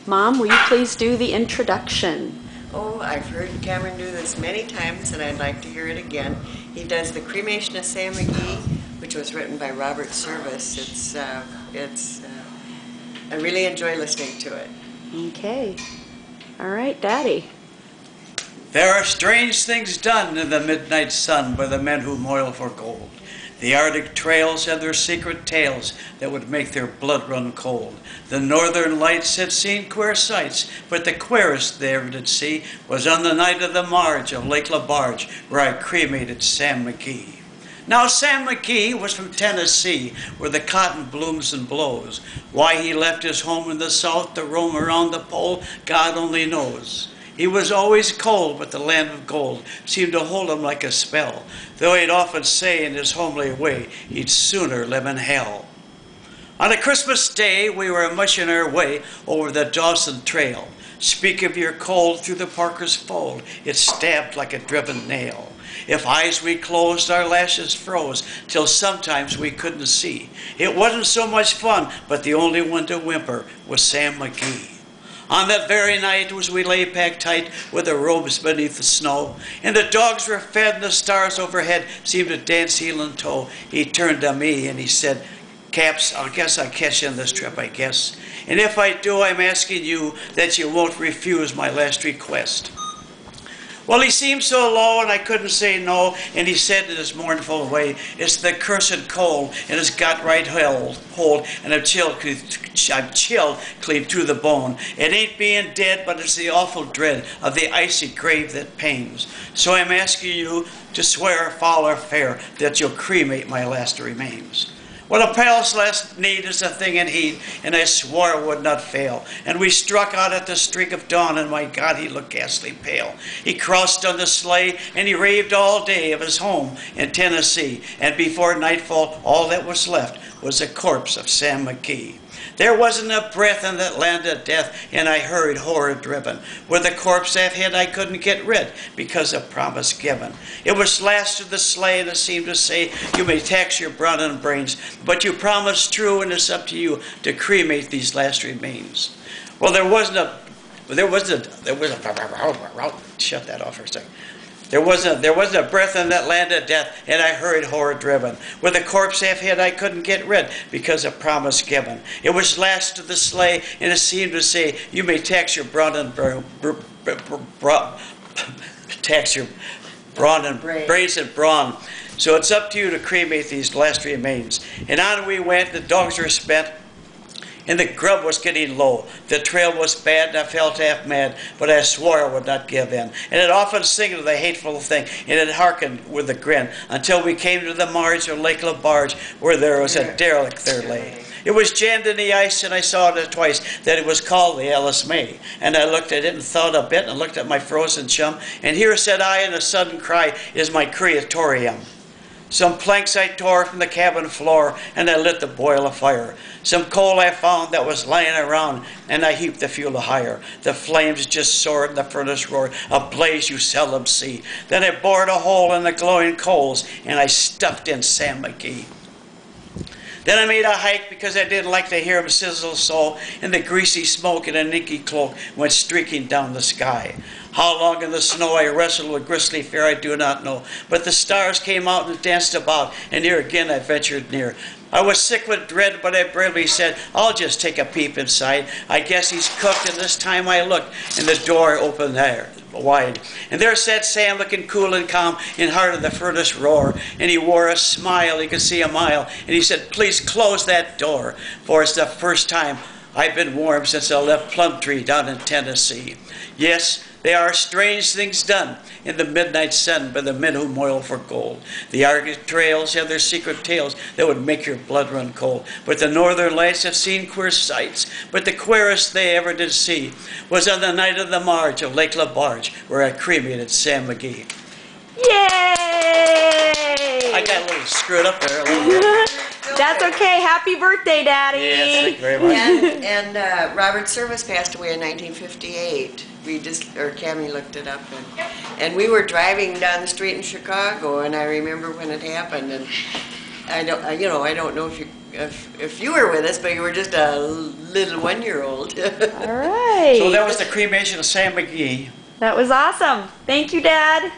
Mom, will you please do the introduction? Oh, I've heard Cameron do this many times, and I'd like to hear it again. He does the Cremation of Sam McGee, which was written by Robert Service. I really enjoy listening to it. Okay. All right, Daddy. There are strange things done in the midnight sun by the men who moil for gold. The Arctic trails have their secret tales that would make their blood run cold. The northern lights had seen queer sights, but the queerest they ever did see was on the night of the march of Lake LaBarge, where I cremated Sam McGee. Now Sam McGee was from Tennessee, where the cotton blooms and blows. Why he left his home in the south to roam around the pole, God only knows. He was always cold, but the land of gold seemed to hold him like a spell, though he'd often say in his homely way he'd sooner live in hell. On a Christmas day, we were mushing our way over the Dawson Trail. Speak of your cold through the Parker's fold, it stabbed like a driven nail. If eyes we closed, our lashes froze, till sometimes we couldn't see. It wasn't so much fun, but the only one to whimper was Sam McGee. On that very night, as we lay packed tight with the robes beneath the snow, and the dogs were fed and the stars overhead seemed to dance heel and toe, he turned to me and he said, "Caps, I guess I'll catch you on this trip, I guess. And if I do, I'm asking you that you won't refuse my last request." Well, he seemed so low, and I couldn't say no, and he said in his mournful way, "It's the cursed cold, and it's got right hold, and I'm chilled clean through the bone. It ain't being dead, but it's the awful dread of the icy grave that pains. So I'm asking you to swear, foul or fair, that you'll cremate my last remains." Well, a pal's last need is a thing in heat, and I swore it would not fail. And we struck out at the streak of dawn, and my God, he looked ghastly pale. He crossed on the sleigh, and he raved all day of his home in Tennessee. And before nightfall, all that was left was the corpse of Sam McGee. There wasn't a breath in that land of death, and I hurried horror-driven. With the corpse I've hid, I couldn't get rid because of promise given. It was lashed to the sleigh, and it seemed to say, "You may tax your blood and brains, but you promised true, and it's up to you to cremate these last remains." Well, shut that off for a second. There wasn't a breath in that land of death, and I hurried horror-driven. With the corpse half hid, I couldn't get rid because of promise given. It was lashed to the sleigh, and it seemed to say, "You may tax your brawn and brains and brawn. So it's up to you to cremate these last remains." And on we went. The dogs were spent, and the grub was getting low. The trail was bad, and I felt half mad, but I swore I would not give in. And it often sing of the hateful thing, and it hearkened with a grin, until we came to the marge of Lake LaBarge, where there was a derelict there lay. It was jammed in the ice, and I saw it twice, that it was called the Alice May. And I looked at it and thought a bit, and looked at my frozen chum, and here, said I, in a sudden cry, is my crematorium. Some planks I tore from the cabin floor, and I lit the boil of fire. Some coal I found that was lying around, and I heaped the fuel higher. The flames just soared, and the furnace roared, a blaze you seldom see. Then I bored a hole in the glowing coals, and I stuffed in Sam McGee. Then I made a hike because I didn't like to hear him sizzle so, and the greasy smoke in an inky cloak went streaking down the sky. How long in the snow I wrestled with grisly fear I do not know, but the stars came out and danced about, and here again I ventured near. I was sick with dread, but I bravely said, "I'll just take a peep inside. I guess he's cooked," and this time I looked, and the door opened there wide. And there sat Sam, looking cool and calm, in heart of the furnace roar, and he wore a smile, you could see a mile, and he said, "Please close that door, for it's the first time I've been warm since I left Plumtree down in Tennessee." Yes, there are strange things done in the midnight sun by the men who moil for gold. The Arctic trails have their secret tales that would make your blood run cold. But the northern lights have seen queer sights, but the queerest they ever did see was on the night of the march of Lake LaBarge, where I cremated Sam McGee. Yay! I got a little screwed up there a little bit. That's okay. Happy birthday, Daddy. Yes, thank you very much. And Robert Service passed away in 1958. Cammie looked it up, and we were driving down the street in Chicago, and I remember when it happened, and I don't know if you if you were with us, but you were just a little 1-year-old. All right. So that was the cremation of Sam McGee. That was awesome. Thank you, Dad.